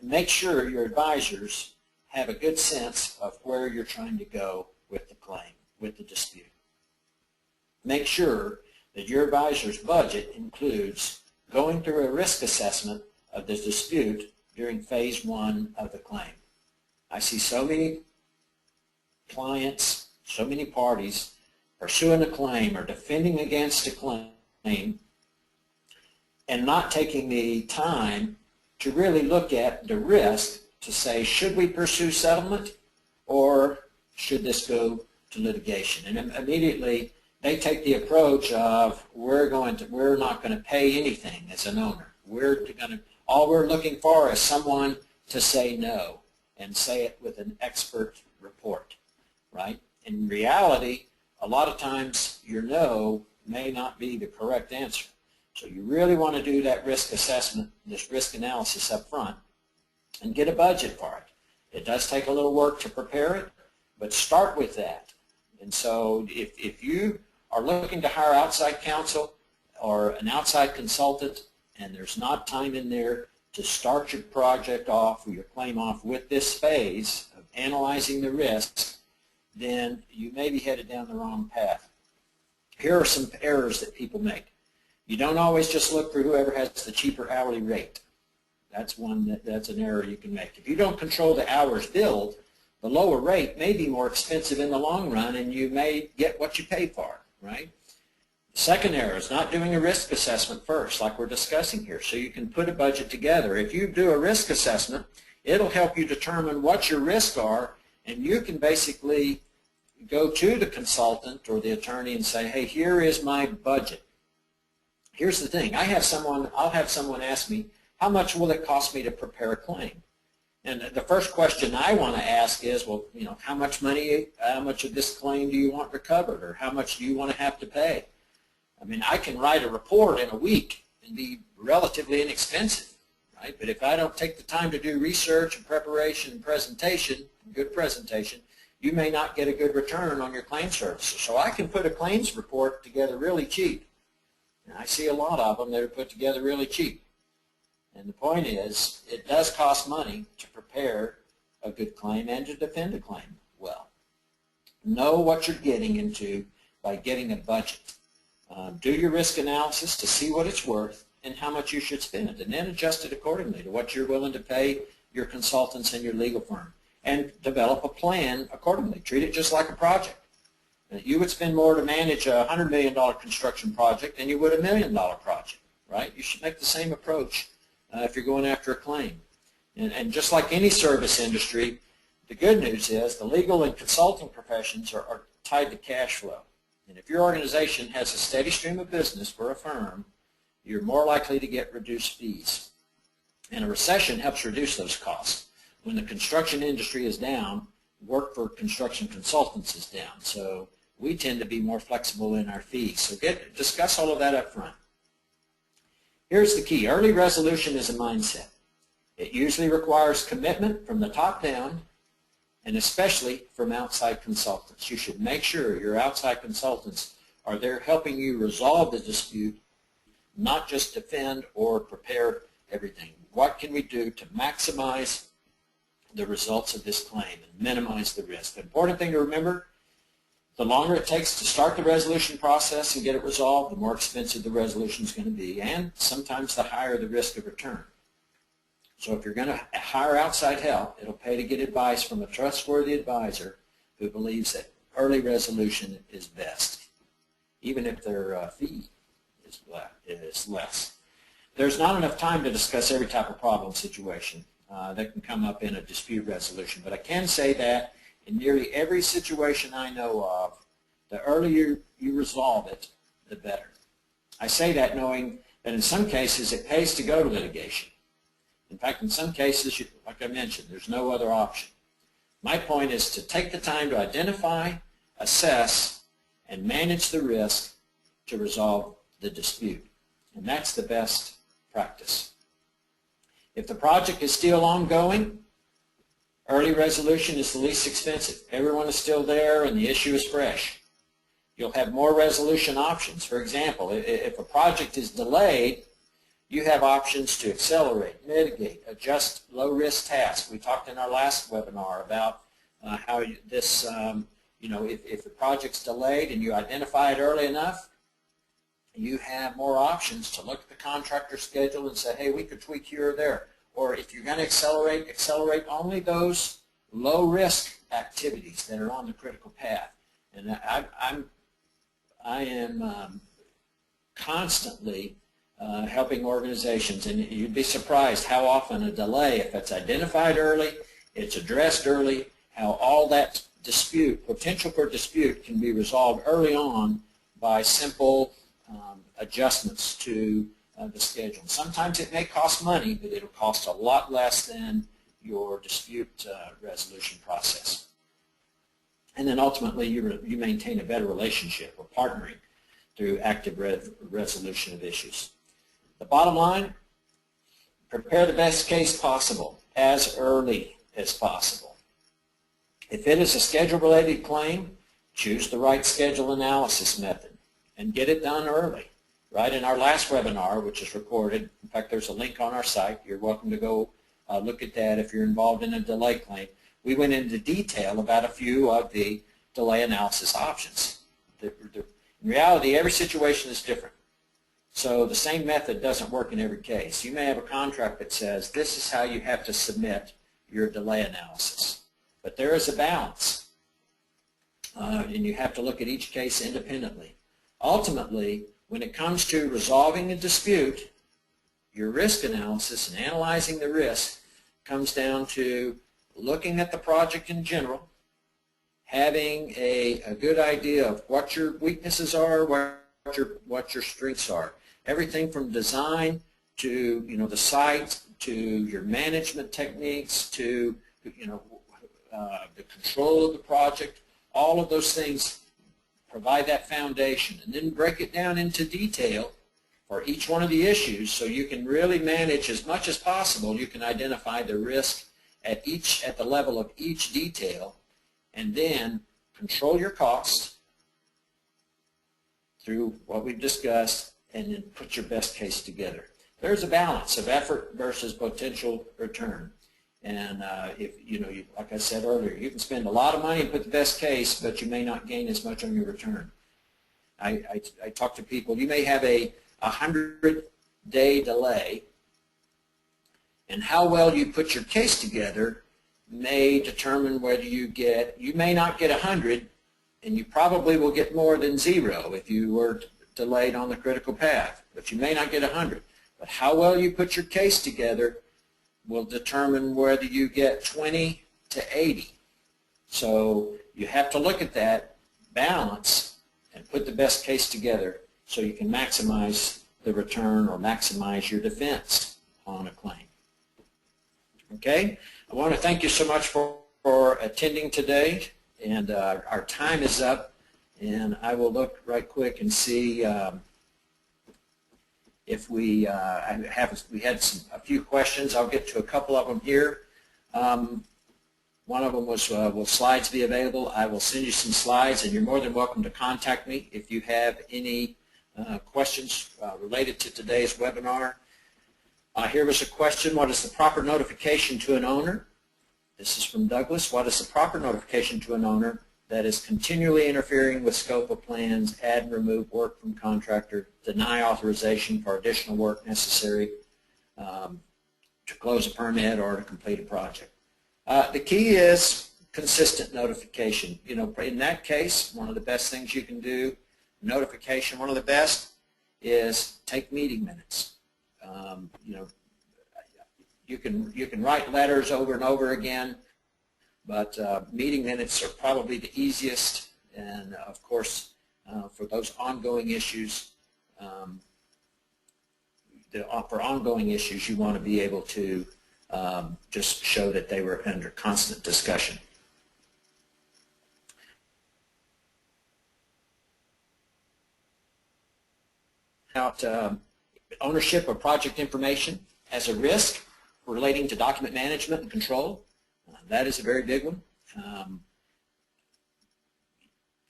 make sure your advisors have a good sense of where you're trying to go with the claim, with the dispute. Make sure that your advisor's budget includes going through a risk assessment of the dispute during phase 1 of the claim. I see so many clients, so many parties pursuing a claim or defending against a claim and not taking the time to really look at the risk to say, should we pursue settlement or should this go to litigation? And immediately they take the approach of we're not going to pay anything as an owner. All we're looking for is someone to say no and say it with an expert report, right? In reality, a lot of times your no may not be the correct answer. So you really want to do that risk assessment, this risk analysis up front, and get a budget for it. It does take a little work to prepare it, but start with that. And so if you are looking to hire outside counsel or an outside consultant and there's not time in there to start your project off or your claim off with this phase of analyzing the risks, then you may be headed down the wrong path. Here are some errors that people make. You don't always just look for whoever has the cheaper hourly rate. That's an error you can make. If you don't control the hours billed, the lower rate may be more expensive in the long run and you may get what you pay for, right? The second error is not doing a risk assessment first, like we're discussing here, so you can put a budget together. If you do a risk assessment, it'll help you determine what your risks are, and you can basically go to the consultant or the attorney and say, hey, here is my budget. Here's the thing. I'll have someone ask me, how much will it cost me to prepare a claim? And the first question I want to ask is, well, how much of this claim do you want recovered, or how much do you want to have to pay? I mean, I can write a report in a week and be relatively inexpensive, right? But if I don't take the time to do research and preparation and presentation, good presentation, you may not get a good return on your claim services. So I can put a claims report together really cheap. And I see a lot of them that are put together really cheap. And the point is, it does cost money to prepare a good claim and to defend a claim well. Know what you're getting into by getting a budget. Do your risk analysis to see what it's worth and how much you should spend, and then adjust it accordingly to what you're willing to pay your consultants and your legal firm. And develop a plan accordingly. Treat it just like a project. You would spend more to manage a $100 million construction project than you would a $1 million project, right? You should make the same approach if you're going after a claim. And just like any service industry, the good news is the legal and consulting professions are tied to cash flow. And if your organization has a steady stream of business for a firm, you're more likely to get reduced fees. And a recession helps reduce those costs. When the construction industry is down, work for construction consultants is down. So we tend to be more flexible in our fees. So discuss all of that up front. Here's the key. Early resolution is a mindset. It usually requires commitment from the top down, and especially from outside consultants. You should make sure your outside consultants are there helping you resolve the dispute, not just defend or prepare everything. What can we do to maximize the results of this claim and minimize the risk? The important thing to remember, the longer it takes to start the resolution process and get it resolved, the more expensive the resolution is going to be, and sometimes the higher the risk of return. So if you're going to hire outside help, it'll pay to get advice from a trustworthy advisor who believes that early resolution is best, even if their fee is less. There's not enough time to discuss every type of problem situation that can come up in a dispute resolution, but I can say that in nearly every situation I know of, the earlier you resolve it, the better. I say that knowing that in some cases it pays to go to litigation. In fact, in some cases, like I mentioned, there's no other option. My point is to take the time to identify, assess, and manage the risk to resolve the dispute. And that's the best practice. If the project is still ongoing, early resolution is the least expensive. Everyone is still there and the issue is fresh. You'll have more resolution options. For example, if a project is delayed, you have options to accelerate, mitigate, adjust low-risk tasks. We talked in our last webinar about how this, if the project's delayed and you identify it early enough, you have more options to look at the contractor schedule and say, hey, we could tweak here or there. Or if you're going to accelerate only those low-risk activities that are on the critical path. And I am constantly helping organizations, and you'd be surprised how often a delay, if it's identified early, it's addressed early, how all that dispute, potential for dispute, can be resolved early on by simple adjustments to the schedule. Sometimes it may cost money, but it'll cost a lot less than your dispute resolution process. And then ultimately you maintain a better relationship or partnering through active resolution of issues. The bottom line, prepare the best case possible as early as possible. If it is a schedule-related claim, choose the right schedule analysis method and get it done early. Right in our last webinar, which is recorded, in fact, there's a link on our site. You're welcome to go look at that if you're involved in a delay claim. We went into detail about a few of the delay analysis options. In reality, every situation is different. So the same method doesn't work in every case. You may have a contract that says this is how you have to submit your delay analysis. But there is a balance, and you have to look at each case independently. Ultimately, when it comes to resolving a dispute, your risk analysis and analyzing the risk comes down to looking at the project in general, having a good idea of what your weaknesses are, what your strengths are. Everything from design to the site, to your management techniques, to the control of the project. All of those things provide that foundation, and then break it down into detail for each one of the issues so you can really manage as much as possible. You can identify the risk at the level of each detail, and then control your costs through what we've discussed, and then put your best case together. There's a balance of effort versus potential return. And like I said earlier, you can spend a lot of money and put the best case, but you may not gain as much on your return. I talk to people, you may have a 100-day delay, and how well you put your case together may determine whether you may not get 100, and you probably will get more than 0 if you were delayed on the critical path, but you may not get 100. But how well you put your case together will determine whether you get 20 to 80. So you have to look at that balance and put the best case together so you can maximize the return or maximize your defense on a claim. Okay? I want to thank you so much for attending today, and our time is up, and I will look right quick and see If we we had a few questions. I'll get to a couple of them here. One of them was, will slides be available? I will send you some slides, and you're more than welcome to contact me if you have any questions related to today's webinar. Here was a question: what is the proper notification to an owner? This is from Douglas. What is the proper notification to an owner that is continually interfering with scope of plans, add and remove work from contractor, deny authorization for additional work necessary to close a permit or to complete a project? The key is consistent notification. You know, in that case, one of the best things you can do, notification, one of the best is take meeting minutes. You know, you can write letters over and over again, but meeting minutes are probably the easiest. And of course, for those ongoing issues, for ongoing issues, you want to be able to just show that they were under constant discussion. About ownership of project information as a risk relating to document management and control. That is a very big one.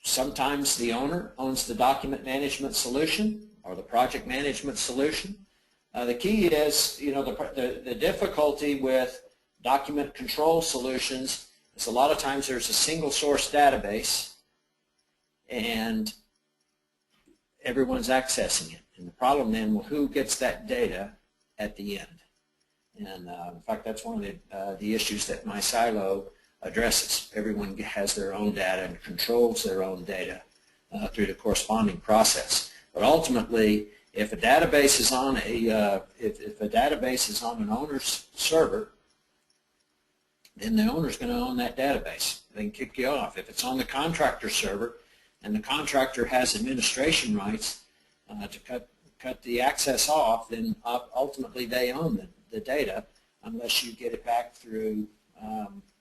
Sometimes the owner owns the document management solution or the project management solution. The key is, you know, the difficulty with document control solutions is a lot of times there's a single source database and everyone's accessing it. And the problem then, well, who gets that data at the end? And in fact, that's one of the issues that my silo addresses. Everyone has their own data and controls their own data through the corresponding process. But ultimately, if a database is on if a database is on an owner's server, then the owner's going to own that database. They can kick you off. If it's on the contractor server and the contractor has administration rights to cut the access off, then ultimately they own the data unless you get it back through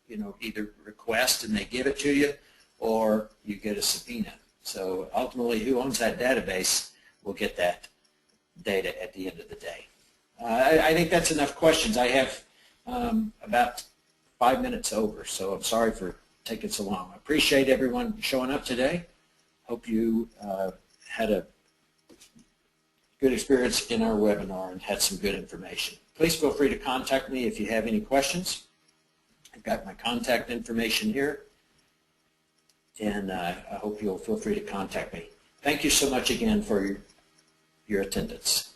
you know, either request and they give it to you, or you get a subpoena. So ultimately, who owns that database will get that data at the end of the day. I think that's enough questions. I have about 5 minutes over, so I'm sorry for taking so long. I appreciate everyone showing up today. Hope you had a good experience in our webinar and had some good information. Please feel free to contact me if you have any questions. I've got my contact information here, and I hope you'll feel free to contact me. Thank you so much again for your attendance.